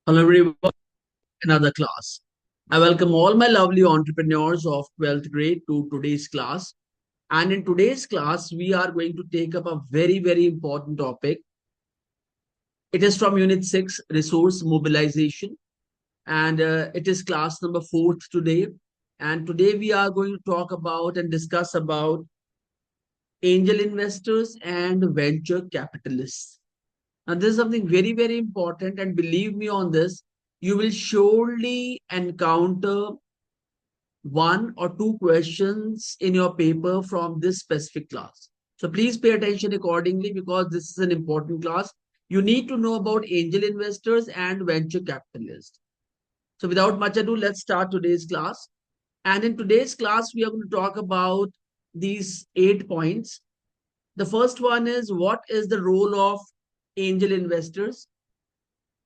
Hello everyone, another class. I welcome all my lovely entrepreneurs of 12th grade to today's class. And in today's class, we are going to take up a very important topic. It is from Unit 6, Resource Mobilization. And it is class number 4th today. And today we are going to talk about and discuss about angel investors and venture capitalists. Now, this is something very important. And believe me on this, you will surely encounter one or two questions in your paper from this specific class. So please pay attention accordingly because this is an important class. You need to know about angel investors and venture capitalists. So without much ado, let's start today's class. And in today's class, we are going to talk about these 8 points. The first one is what is the role of angel investors?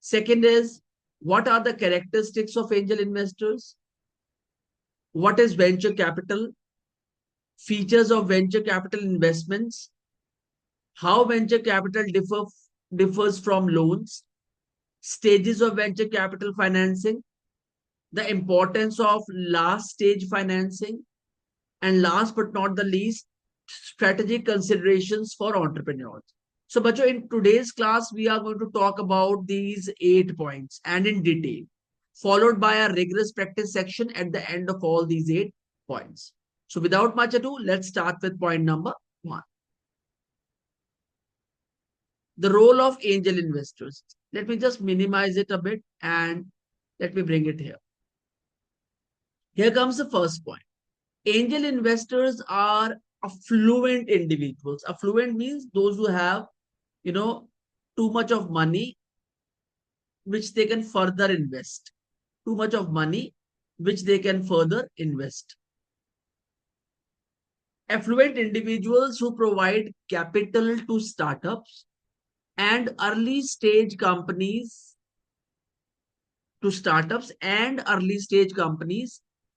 Second is what are the characteristics of angel investors? What is venture capital? Features of venture capital investments, how venture capital differs from loans, stages of venture capital financing, the importance of last stage financing, and last but not the least, strategic considerations for entrepreneurs. So, Bacho, in today's class, we are going to talk about these 8 points and in detail, followed by a rigorous practice section at the end of all these 8 points. So, without much ado, let's start with point number 1. The role of angel investors. Let me just minimize it a bit and let me bring it here. Here comes the first point. Angel investors are affluent individuals. Affluent means those who have, you know, too much of money which they can further invest. Too much of money which they can further invest. Affluent individuals who provide capital to startups and early stage companies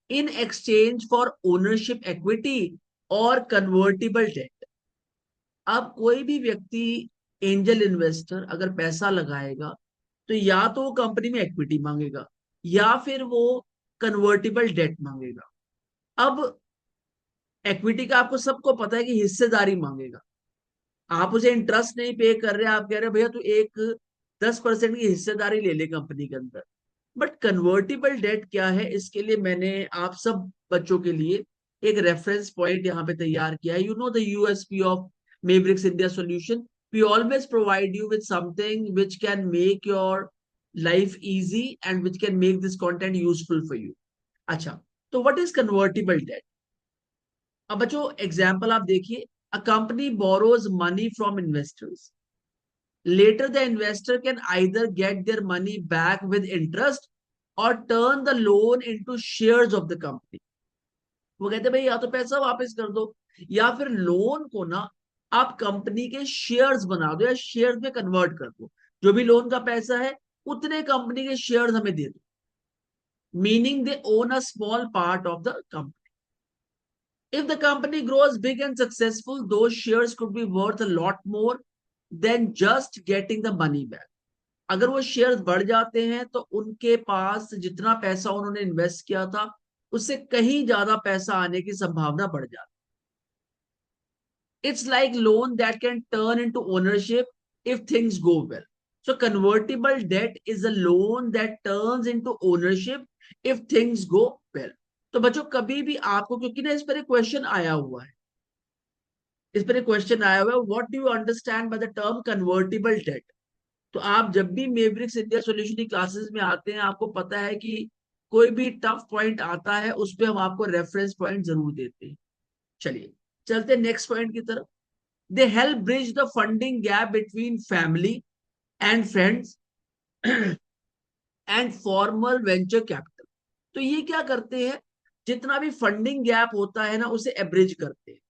in exchange for ownership equity और convertible debt. अब कोई भी व्यक्ति angel investor अगर पैसा लगाएगा तो या तो वो कंपनी में इक्विटी मांगेगा या फिर वो कन्वर्टिबल डेट मांगेगा. अब इक्विटी का आपको सबको पता है कि हिस्सेदारी मांगेगा. आप उसे इंटरेस्ट नहीं पे कर रहे, आप कह रहे भैया तू एक 10% की हिस्सेदारी ले ले कंपनी के अंदर. बट कन्वर्टिबल डेट क्या है, इसके लिए मैंने आप सब बच्चों के लिए एक रेफरेंस पॉइंट यहाँ पे तैयार किया है. You know the USP of Mebrix India solution. We always provide you with something which can make your life easy and which can make this content useful for you. अच्छा, तो what is convertible date? अब बच्चों example आप देखिए. A company borrows money from investors. Later, the investor can either get their money back with interest or turn the loan into shares of the company. वो कहते हैं भाई या तो पैसा वापस कर दो या फिर लोन को ना आप कंपनी के शेयर्स बना दो या शेयर्स में कन्वर्ट कर दो. जो भी लोन का पैसा है उतने कंपनी के शेयर्स हमें दे दो. Meaning they own a small part of the company. If the company grows big and successful, those shares could be worth a lot more than just getting the money back. अगर वो shares बढ़ जाते हैं तो उनके पास जितना पैसा उन्होंने इन्वेस्ट किया था उससे कहीं ज्यादा पैसा आने की संभावना बढ़ जाती. It's like loan that can turn into ownership if things go well. So convertible debt is a loan that turns into ownership if things go well. तो बच्चों कभी भी आपको, क्योंकि ना इस पर एक क्वेश्चन आया हुआ है, what do you understand by the term convertible debt. तो आप जब भी मेवरिक्स इंडिया सॉल्यूशन की क्लासेस में आते हैं आपको पता है कि कोई भी टफ पॉइंट आता है उस पर हम आपको रेफरेंस पॉइंट जरूर देते हैं. चलिए चलते नेक्स्ट पॉइंट की तरफ. They help bridge the funding gap between family and friends and formal venture capital. तो ये क्या करते हैं, जितना भी फंडिंग गैप होता है ना उसे एब्रिज करते हैं.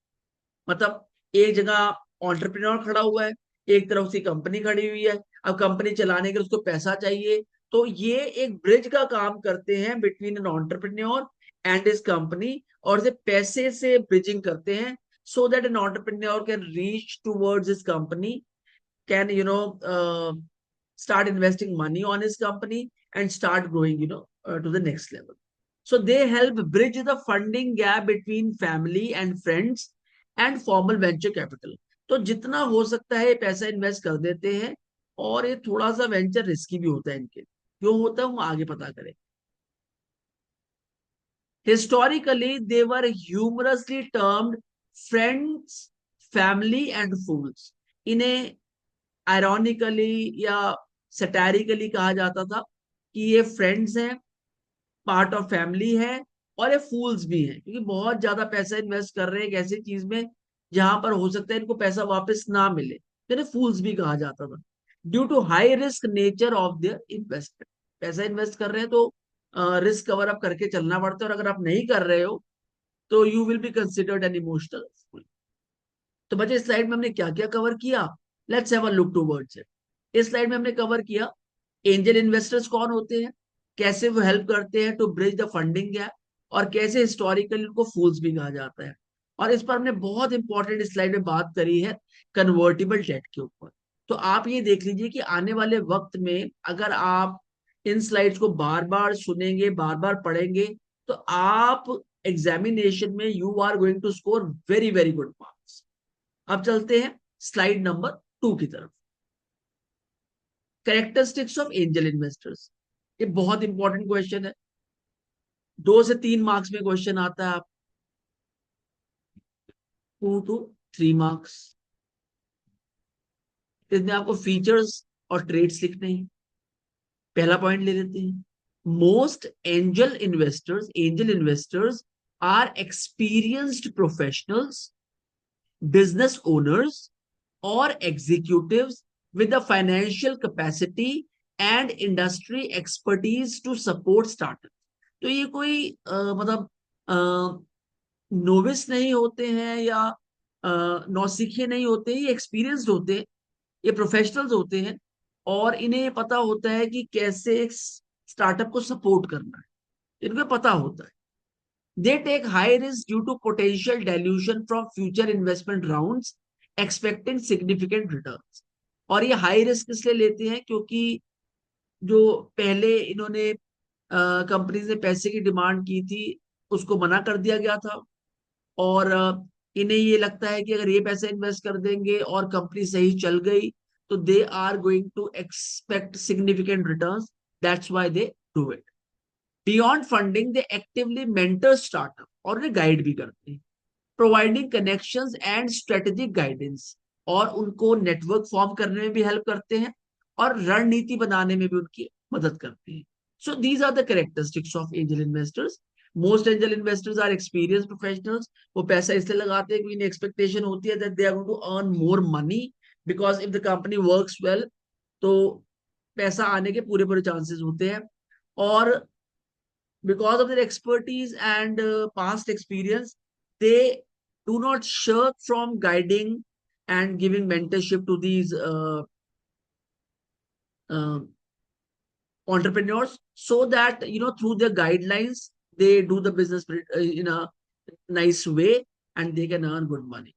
मतलब एक जगह ऑन्टरप्रेन्योर खड़ा हुआ है, एक तरफ उसकी कंपनी खड़ी हुई है, अब कंपनी चलाने के लिए उसको पैसा चाहिए, तो ये एक ब्रिज का काम करते हैं बिटवीन एन ऑन्टरप्रेन्योर एंड इस कंपनी, और इसे पैसे से ब्रिजिंग करते हैं so that an entrepreneur can reach towards his company, can start investing money on his company and start growing, to the next level. So they help bridge the funding gap between family and friends and formal venture capital. तो जितना हो सकता है पैसा invest कर देते हैं, और ये थोड़ा सा वेंचर रिस्की भी होता है इनके, क्यों होता है हम आगे पता करें. Historically, they were humorously termed friends, family, and fools. इन्हें ironically या satirically कहा जाता था कि ये फ्रेंड्स हैं, पार्ट ऑफ फैमिली है, और ये फूल्स भी हैं, क्योंकि बहुत ज्यादा पैसा इन्वेस्ट कर रहे हैं एक ऐसी चीज में जहां पर हो सकता है इनको पैसा वापस ना मिले, तो इन्हें फूल्स भी कहा जाता था. Due to high risk nature of their investment, पैसा इन्वेस्ट कर रहे हैं तो रिस्क कवर अप करके चलना पड़ता है, और अगर आप नहीं कर रहे हो तो you will be considered an emotional. तो बच्चे इस स्लाइड में हमने क्या क्या कवर किया, let's have a look towards it. इस स्लाइड में हमने कवर किया एंजल इन्वेस्टर्स कौन होते हैं, कैसे वो हेल्प करते हैं to bridge the funding gap, और कैसे हिस्टोरिकली उनको फूल्स भी कहा जाता है. और इस पर हमने बहुत इंपॉर्टेंट स्लाइड में बात करी है कन्वर्टिबल डेट के ऊपर. तो आप ये देख लीजिए कि आने वाले वक्त में अगर आप इन स्लाइड्स को बार बार सुनेंगे, बार बार पढ़ेंगे, तो आप एग्जामिनेशन में you are going to score very very good marks. अब चलते हैं स्लाइड नंबर 2 की तरफ. कैरेक्टरिस्टिक्स ऑफ एंजल इन्वेस्टर्स, ये बहुत इंपॉर्टेंट क्वेश्चन है, 2 से 3 मार्क्स में क्वेश्चन आता है, आप 2 to 3 मार्क्स. इसमें आपको फीचर्स और ट्रेड्स लिखने हैं. पहला पॉइंट ले लेते हैं. Most angel investors are experienced professionals, business owners और executives with the financial capacity and industry expertise to support startup. तो ये कोई मतलब नोविस नहीं होते हैं या नौसिखिए नहीं होते, ये एक्सपीरियंस्ड होते हैं, ये प्रोफेशनल्स होते हैं, और इन्हें पता होता है कि कैसे एक स्टार्टअप को सपोर्ट करना है, इनको पता होता है. They take high risk due to potential dilution from future investment rounds, expecting significant returns. और ये हाई रिस्क इसलिए लेते हैं क्योंकि जो पहले इन्होंने कंपनीज ने पैसे की डिमांड की थी उसको मना कर दिया गया था, और इन्हें ये लगता है कि अगर ये पैसे इन्वेस्ट कर देंगे और कंपनी सही चल गई तो they are going to expect significant returns. That's why they do it. Beyond funding they actively mentor startup, और उन्हें गाइड भी करते हैं, providing connections and strategic guidance, और उनको नेटवर्क फॉर्म करने में भी हेल्प करते हैं और रणनीति बनाने में भी उनकी मदद करते हैं. So these are the characteristics of angel investors. Most angel investors are experienced professionals. वो पैसा इसलिए लगाते हैं कि इन्हें एक्सपेक्टेशन होती है that they are going to earn more money, because if the company works well तो पैसा आने के पूरे पूरे चांसेस होते हैं. और because of their expertise and past experience, they do not shirk from guiding and giving mentorship to these uh, entrepreneurs, so that through their guidelines they do the business in a nice way and they can earn good money.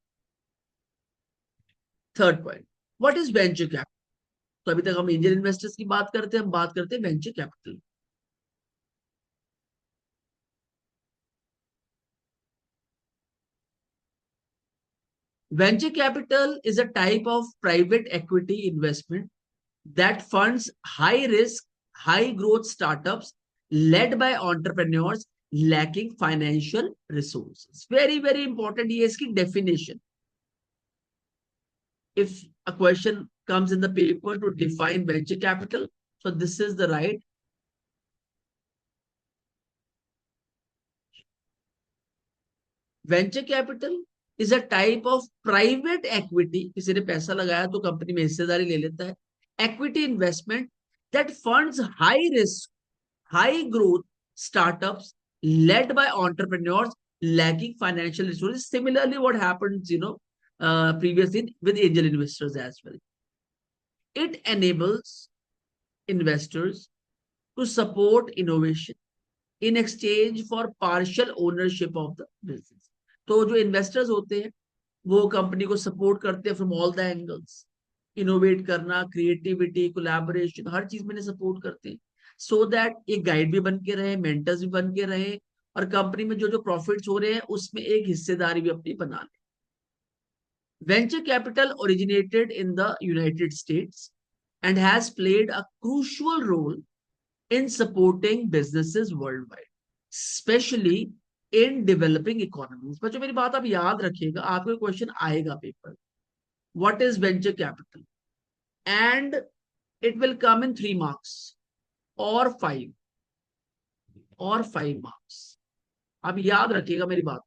Third point, what is venture capital? तो अभी तक हम angel investors की बात करते हैं, हम बात करते हैं venture capital. Venture capital is a type of private equity investment that funds high risk, high growth startups led by entrepreneurs lacking financial resources. Very, very important. ये इसकी definition. If a question comes in the paper to define venture capital, so this is the right. Venture capital is a type of private equity. किसी ने पैसा लगाया तो company में हिस्सेदारी ले लेता है. Equity investment that funds high risk, high growth startups led by entrepreneurs lacking financial resources. Similarly, what happens, previously with angel investors as well. It enables investors to support innovation in exchange for partial ownership of the business. तो जो investors होते हैं वो company को support करते हैं from all the angles. Innovate करना, creativity, collaboration, हर चीज में सपोर्ट करते हैं, सो दैट एक गाइड भी बन के रहे, मेंटर्स भी बन के रहे, और कंपनी में जो जो प्रॉफिट्स हो रहे हैं उसमें एक हिस्सेदारी भी अपनी बना ले। Venture capital originated in the United States and has played a crucial role in supporting businesses worldwide, especially in developing economies. बच्चों मेरी बात आप याद रखिएगा, आपको क्वेश्चन आएगा paper, what is venture capital, and it will come in 3 marks or 5 marks. आप याद रखिएगा मेरी बात।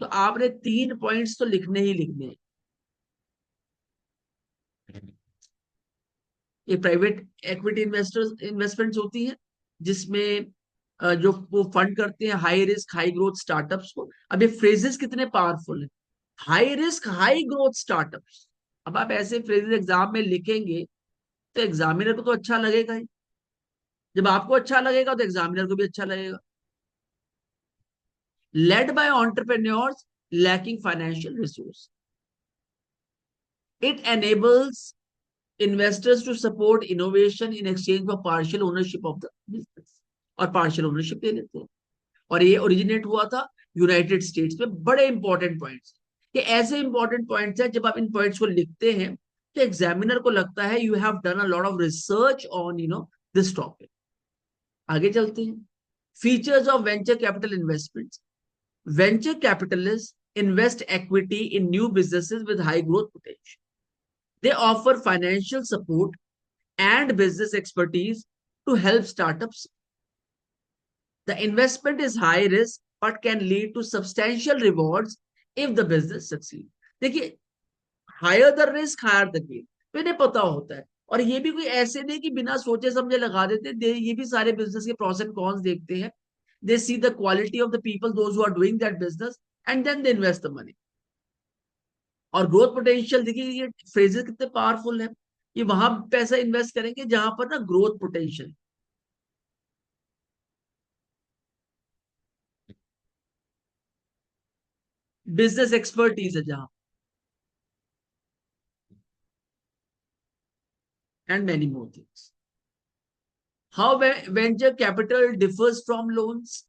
तो आपने 3 पॉइंट्स तो लिखने ही लिखने हैं। ये प्राइवेट इक्विटी इन्वेस्टमेंट्स होती है, जिसमें जो वो फंड करते हैं high risk high growth startups को। अब ये फ्रेजेस कितने पावरफुल है, high risk high growth startups. अब आप ऐसे फ्रेजेस एग्जाम में लिखेंगे तो एग्जामिनर को तो अच्छा लगेगा ही, जब आपको अच्छा लगेगा तो एग्जामिनर को भी अच्छा लगेगा। Led by entrepreneurs lacking financial resource, it enables investors to support innovation in exchange for partial ownership of the business, और partial ownership ले लेते हैं। और ये ओरिजिनेट हुआ था यूनाइटेड स्टेट्स में। बड़े इंपॉर्टेंट पॉइंट्स, ये ऐसे इंपॉर्टेंट पॉइंट्स हैं, जब आप इन पॉइंट्स को लिखते हैं तो एग्जामिनर को लगता है you have done a lot of research on this topic. आगे चलते हैं। Features of venture capital investments. Venture capitalist invest equity in new businesses with high growth potential. They offer financial support and business expertise to help startups. The investment is high risk but can lead to substantial rewards if the business succeeds. देखिए, higher the risk, higher the gain, तो इन्हें पता होता है। और ये भी कोई ऐसे नहीं कि बिना सोचे समझे लगा देते, ये भी सारे बिजनेस के प्रोस एंड कॉन्स देखते हैं। They see the quality of the people those who are doing that business and then they invest the money. और ग्रोथ पोटेंशियल, देखिए ये फ्रेजेस कितने पावरफुल है। ये वहां पैसा इन्वेस्ट करेंगे जहां पर ना ग्रोथ पोटेंशियल, बिजनेस एक्सपर्टीज है जहां, and many more things. How venture capital differs from loans.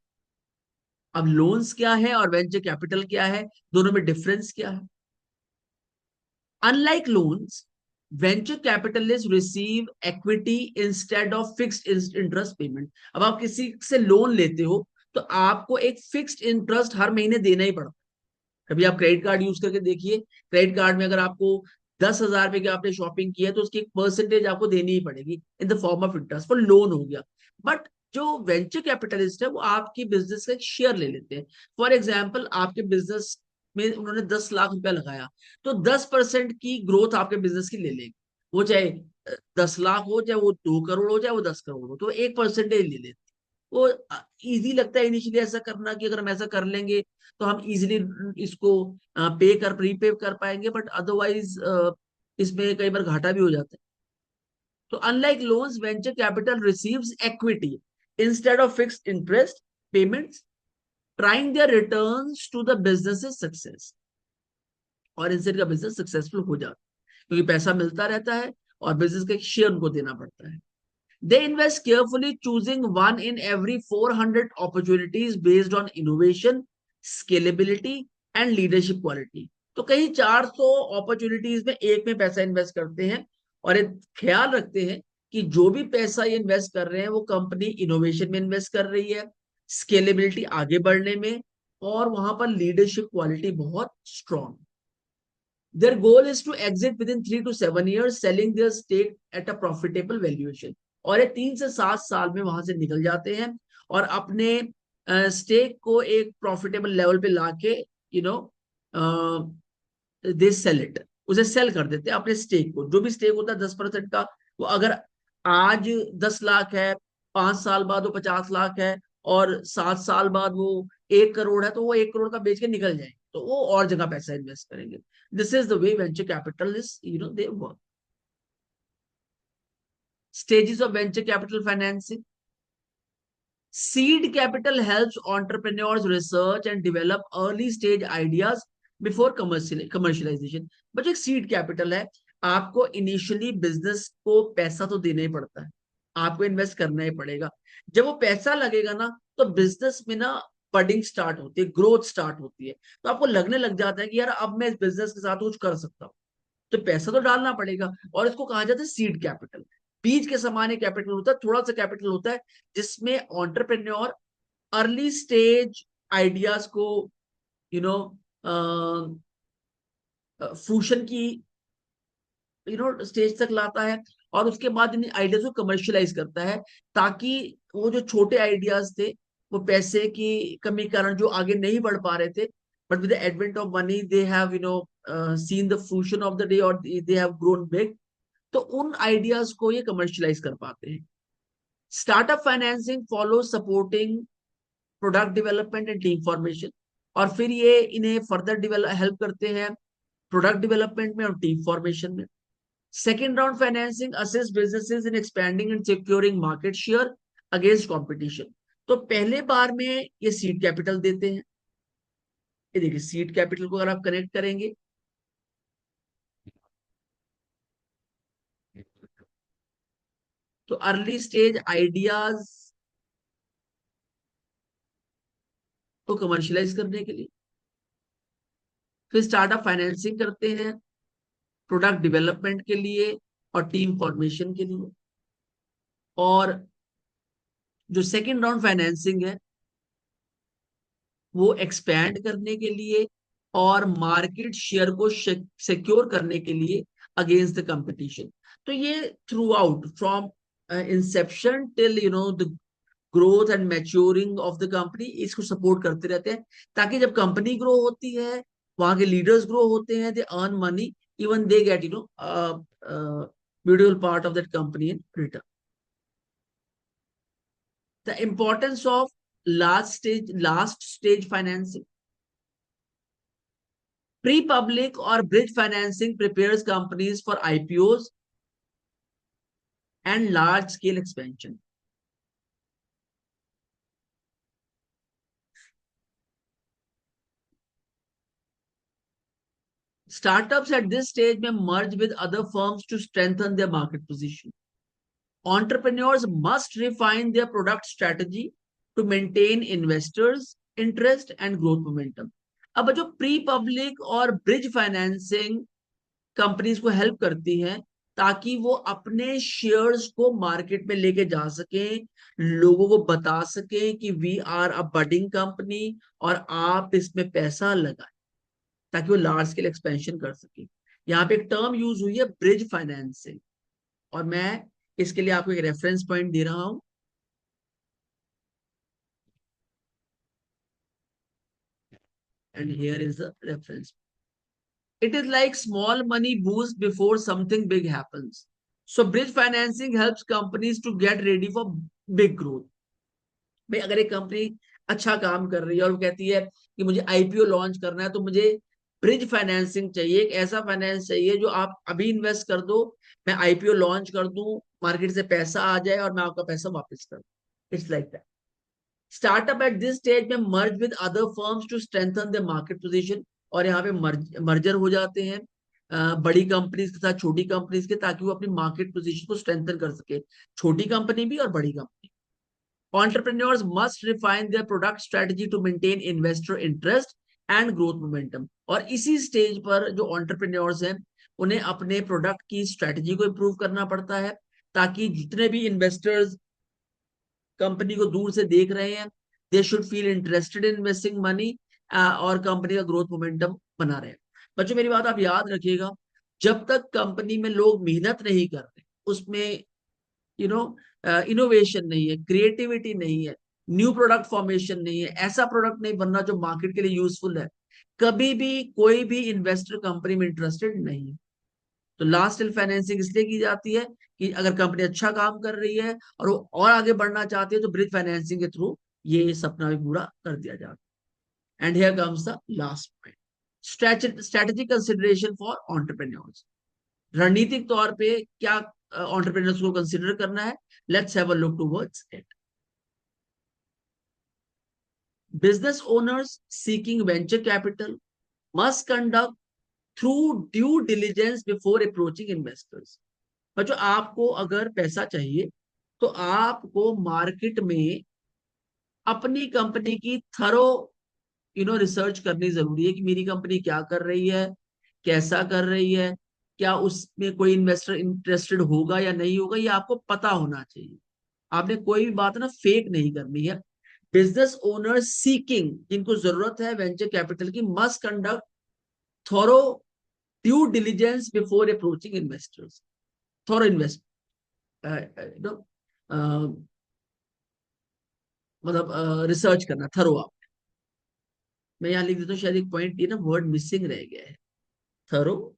अब लोन्स क्या है और वेंचर कैपिटल क्या है, दोनों में डिफरेंस क्या है। Unlike loans, venture capitalist receive equity instead of fixed interest payment. अब आप किसी से लोन लेते हो तो आपको एक फिक्स्ड इंटरेस्ट हर महीने देना ही पड़ता है। कभी आप क्रेडिट कार्ड यूज करके देखिए, क्रेडिट कार्ड में अगर आपको 10,000 रुपए की आपने शॉपिंग की है तो उसकी एक परसेंटेज आपको देनी ही पड़ेगी in the form of interest, पर लोन हो गया। बट जो वेंचर कैपिटलिस्ट है वो आपकी बिजनेस का एक शेयर ले लेते हैं। फॉर एग्जाम्पल, आपके बिजनेस में उन्होंने 10 लाख रुपया लगाया, तो 10% की ग्रोथ आपके बिजनेस की ले लेंगे। वो चाहे 10 लाख हो, चाहे वो 2 करोड़ हो, चाहे वो 10 करोड़ हो, तो 1% ले लेते। वो इजी लगता है इनिशियली ऐसा करना कि अगर हम ऐसा कर लेंगे तो हम इजीली इसको प्रीपे कर पाएंगे, बट अदरवाइज इसमें कई बार घाटा भी हो जाता है। तो unlike loans, venture capital receives equity instead of fixed interest payments, trying their returns to the business success. और इनसे इनका बिजनेस सक्सेसफुल हो जाता है क्योंकि पैसा मिलता रहता है और बिजनेस का एक शेयर उनको देना पड़ता है। They invest carefully, choosing one in every 400 opportunities based on innovation, scalability, and leadership quality. तो कहीं 400 अपॉर्चुनिटीज में एक में पैसा इन्वेस्ट करते हैं, और एक ख्याल रखते हैं कि जो भी पैसा ये इन्वेस्ट कर रहे हैं वो कंपनी इनोवेशन में इन्वेस्ट कर रही है, स्केलेबिलिटी आगे बढ़ने में, और वहां पर लीडरशिप क्वालिटी बहुत strong. Their goal is to exit within 3 to 7 years, selling their stake at a profitable valuation. और ये 3 से 7 साल में वहां से निकल जाते हैं और अपने स्टेक को एक प्रॉफिटेबल लेवल पे लाके you know they sell it, उसे सेल कर देते हैं अपने स्टेक को। जो भी स्टेक होता है 10% का, वो अगर आज 10 लाख है, 5 साल बाद वो 50 लाख है, और 7 साल बाद वो 1 करोड़ है, तो वो 1 करोड़ का बेच के निकल जाएंगे, तो वो और जगह पैसा इन्वेस्ट करेंगे। This is the way venture capitalists, they work. Stages of venture capital financing. Seed capital helps entrepreneurs research and develop early stage ideas before commercialization. But एक सीड कैपिटल है, आपको इनिशियली बिजनेस को पैसा तो देना ही पड़ता है, आपको इन्वेस्ट करना ही पड़ेगा। जब वो पैसा लगेगा ना, तो बिजनेस में ना बडिंग स्टार्ट होती है, ग्रोथ स्टार्ट होती है। तो आपको लगने लग जाता है कि यार अब मैं इस बिजनेस के साथ कुछ कर सकता हूँ। तो पैसा तो डालना पड़ेगा, और इसको कहा जाता है सीड कैपिटल। बीज के समान एक कैपिटल होता है, थोड़ा सा कैपिटल होता है, जिसमें एंटरप्रेन्योर अर्ली स्टेज आइडियाज को यू नो फ्रूशन की स्टेज तक लाता है, और उसके बाद इन आइडियाज को कमर्शियलाइज करता है, ताकि वो जो छोटे आइडियाज थे, वो पैसे की कमी के कारण जो आगे नहीं बढ़ पा रहे थे, but with the advent of money they have seen the fruition of the day, और दे हैव ग्रोन बिग। तो उन आइडियाज को ये कमर्शियलाइज कर पाते हैं। Startup financing follow supporting product development and team formation, और फिर ये इन्हें फर्दर डेवलप हेल्प करते हैं प्रोडक्ट डेवलपमेंट में और टीम फॉर्मेशन में। Second round financing assists businesses in expanding and securing market share against competition. तो पहले बार में ये सीड कैपिटल देते हैं। ये देखिए, सीड कैपिटल को अगर आप कनेक्ट करेंगे, तो अर्ली स्टेज आइडियाज को कमर्शियलाइज करने के लिए, फिर स्टार्टअप फाइनेंसिंग करते हैं प्रोडक्ट डेवलपमेंट के लिए और टीम फॉर्मेशन के लिए। और जो सेकेंड राउंड फाइनेंसिंग है, वो एक्सपैंड करने के लिए और मार्केट शेयर को सिक्योर करने के लिए अगेंस्ट द कंपटीशन। तो ये through out from Inception till the growth and maturing of the company, इसको सपोर्ट करते रहते हैं, ताकि जब कंपनी ग्रो होती है, वहां के लीडर्स ग्रो होते हैं, they earn money, even they get beautiful part of that company in return. The importance of last stage financing, pre-public or bridge financing prepares companies for IPOs and large scale expansion. Startups at this stage may merge with other firms to strengthen their market position. Entrepreneurs must refine their product strategy to maintain investors' interest and growth momentum. अब जो pre public और bridge financing companies को help करती हैं, ताकि वो अपने shares को मार्केट में लेके जा सके, लोगों को बता सके कि we are a budding company, और आप इसमें पैसा लगाएं, ताकि वो लार्ज स्केल एक्सपेंशन कर सके। यहाँ पे एक टर्म यूज हुई है, ब्रिज फाइनेंसिंग, और मैं इसके लिए आपको एक रेफरेंस पॉइंट दे रहा हूं। And here is the reference. It is like small money boost before something big happens. So bridge financing helps companies to get ready for big growth. भाई अगर एक कंपनी अच्छा काम कर रही है और वो कहती है कि मुझे आईपीओ लॉन्च करना है, तो मुझे ब्रिज फाइनेंसिंग चाहिए, एक ऐसा फाइनेंस चाहिए जो आप अभी इन्वेस्ट कर दो, मैं आईपीओ लॉन्च कर दूं, मार्केट से पैसा आ जाए और मैं आपका पैसा वापस कर दूं। It's like that. Startup at this stage में merge with other firms to strengthen the market position, और यहाँ पे मर्जर हो जाते हैं बड़ी कंपनीज के साथ छोटी कंपनीज के, ताकि वो अपनी मार्केट पोजीशन को स्ट्रेंथन कर सके, छोटी कंपनी भी और बड़ी company. Entrepreneurs must refine their product strategy to maintain investor interest and growth momentum. और इसी स्टेज पर जो entrepreneurs हैं, उन्हें अपने प्रोडक्ट की स्ट्रेटजी को इंप्रूव करना पड़ता है, ताकि जितने भी इन्वेस्टर्स कंपनी को दूर से देख रहे हैं, they should feel interested in investing money, और कंपनी का ग्रोथ मोमेंटम बना रहे। बच्चों मेरी बात आप याद रखिएगा, जब तक कंपनी में लोग मेहनत नहीं कर रहे, उसमें यू नो इनोवेशन नहीं है, क्रिएटिविटी नहीं है, न्यू प्रोडक्ट फॉर्मेशन नहीं है, ऐसा प्रोडक्ट नहीं बनना जो मार्केट के लिए यूजफुल है, कभी भी कोई भी इन्वेस्टर कंपनी में इंटरेस्टेड नहीं है। तो लास्ट स्टेज फाइनेंसिंग इसलिए की जाती है कि अगर कंपनी अच्छा काम कर रही है और वो और आगे बढ़ना चाहती है, तो ब्रिज फाइनेंसिंग के थ्रू ये सपना भी पूरा कर दिया जाता है। And here comes the last point, strategic consideration for entrepreneurs. रणनीतिक तौर पे क्या एंटरप्रेन्योर्स को कंसिडर करना है, let's have a look towards it. Business owners seeking venture capital must conduct through due diligence before approaching investors. बच्चों आपको अगर पैसा चाहिए, तो आपको मार्केट में अपनी कंपनी की थरो रिसर्च करनी जरूरी है कि मेरी कंपनी क्या कर रही है, कैसा कर रही है, क्या उसमें कोई इन्वेस्टर इंटरेस्टेड होगा या नहीं होगा, ये आपको पता होना चाहिए। आपने कोई भी बात ना फेक नहीं करनी है। बिजनेस ओनर सीकिंग, जिनको जरूरत है वेंचर कैपिटल की, must conduct thorough due diligence before approaching investors. Thorough invest मतलब रिसर्च करना थरो आप। मैं यहाँ लिख देता हूँ, शायद एक पॉइंट ये ना वर्ड मिसिंग रह गया है। Thorough,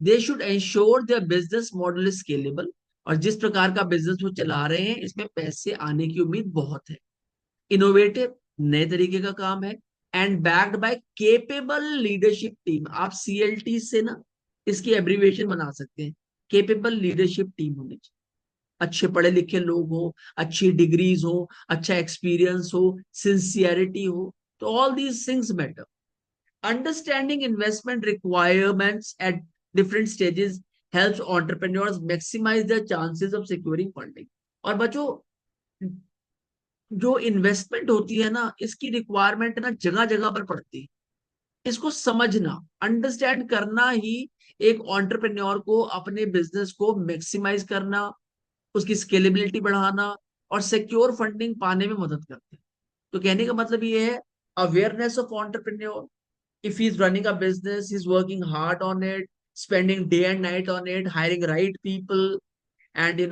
they should ensure their business model is scalable. और जिस प्रकार का बिजनेस वो चला रहे हैं इसमें पैसे आने की उम्मीद बहुत है। इनोवेटिव, नए तरीके का काम है। And backed by capable leadership team. आप सीएलटी से ना इसकी एब्रीविएशन बना सकते हैं। केपेबल लीडरशिप टीम होनी चाहिए। अच्छे पढ़े लिखे लोग हो, अच्छी डिग्रीज हो, अच्छा एक्सपीरियंस हो, सिंसियरिटी हो, तो all these things matter. Understanding investment requirements at different stages helps entrepreneurs maximize their chances of securing funding. और बच्चों, जो इन्वेस्टमेंट होती है ना, इसकी रिक्वायरमेंट ना जगह जगह पर पड़ती है। इसको समझना, अंडरस्टैंड करना ही एक एंटरप्रेन्योर को अपने बिजनेस को मैक्सिमाइज करना, उसकी स्केलेबिलिटी बढ़ाना और सिक्योर फंडिंग पाने में मदद करते हैं। तो कहने का मतलब ये है, awareness of entrepreneur, if he's running a business, he's working hard on it, spending day and night on it, hiring right people, and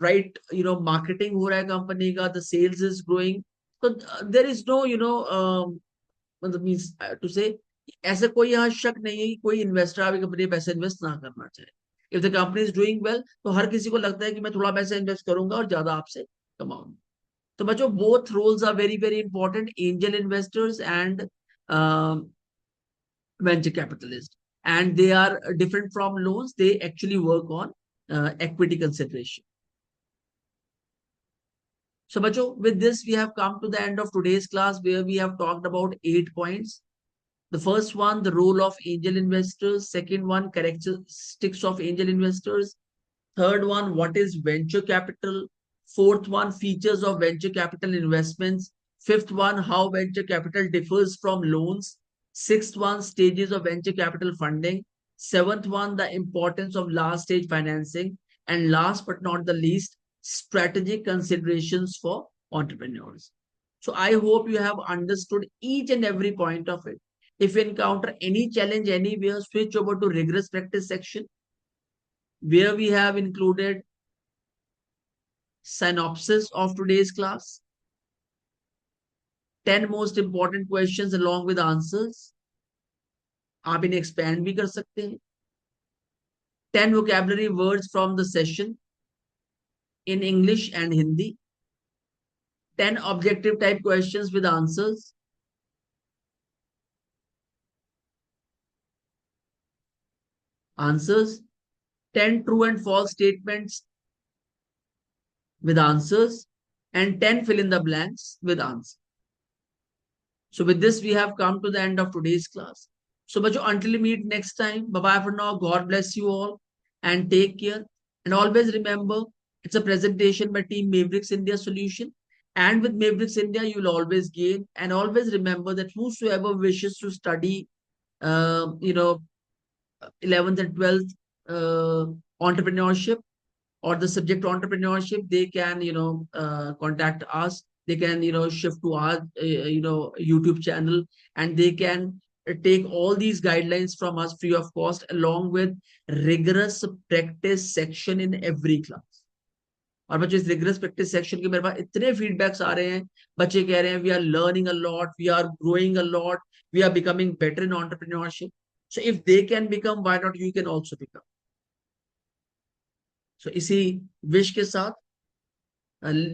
right, marketing हो रहा है कंपनी का, the sales is growing. So there is no, मतलब means to say, ऐसे कोई यहाँ शक नहीं है कि कोई इन्वेस्टर आपकी कंपनी में पैसे इन्वेस्ट ना करना चाहे। If the company is doing well, तो हर किसी को लगता है कि मैं थोड़ा पैसा इन्वेस्ट करूंगा और ज्यादा आपसे कमाऊंगा। तो बच्चों, both roles are very very important, angel investors and venture capitalist, and they are different from loans. They actually work on equity consideration. So bacho, with this we have come to the end of today's class, where we have talked about 8 points. The first one, the role of angel investors. Second one, characteristics of angel investors. Third one, what is venture capital? Fourth one, features of venture capital investments. Fifth one, how venture capital differs from loans. Sixth one, stages of venture capital funding. Seventh one, the importance of last stage financing. And last but not the least, strategic considerations for entrepreneurs. So I hope you have understood each and every point of it. If you encounter any challenge anywhere, switch over to rigorous practice section, where we have included synopsis of today's class, 10 most important questions along with answers. आप इन्हें expand भी कर सकते हैं. 10 vocabulary words from the session in English and Hindi. 10 objective type questions with answers. Answers. 10 true and false statements with answers. And 10 fill in the blanks with answers. So with this, we have come to the end of today's class. So, bacho, until we meet next time, bye-bye for now. God bless you all and take care. And always remember, it's a presentation by Team Mavericks India Solution. And with Mavericks India, you'll always gain. And always remember that whosoever wishes to study, uh, you know, 11th and 12th entrepreneurship, or the subject entrepreneurship, they can contact us. They can shift to our YouTube channel, and they can take all these guidelines from us free of cost, along with rigorous practice section in every class. और बच्चे, इस rigorous practice section के मेरे पास इतने feedbacks आ रहे हैं, बच्चे कह रहे हैं we are learning a lot, we are growing a lot, we are becoming better in entrepreneurship. So if they can become, why not you can also become. So इसी विश के साथ,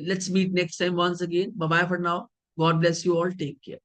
let's meet next time once again. Bye bye for now. God bless you all. Take care.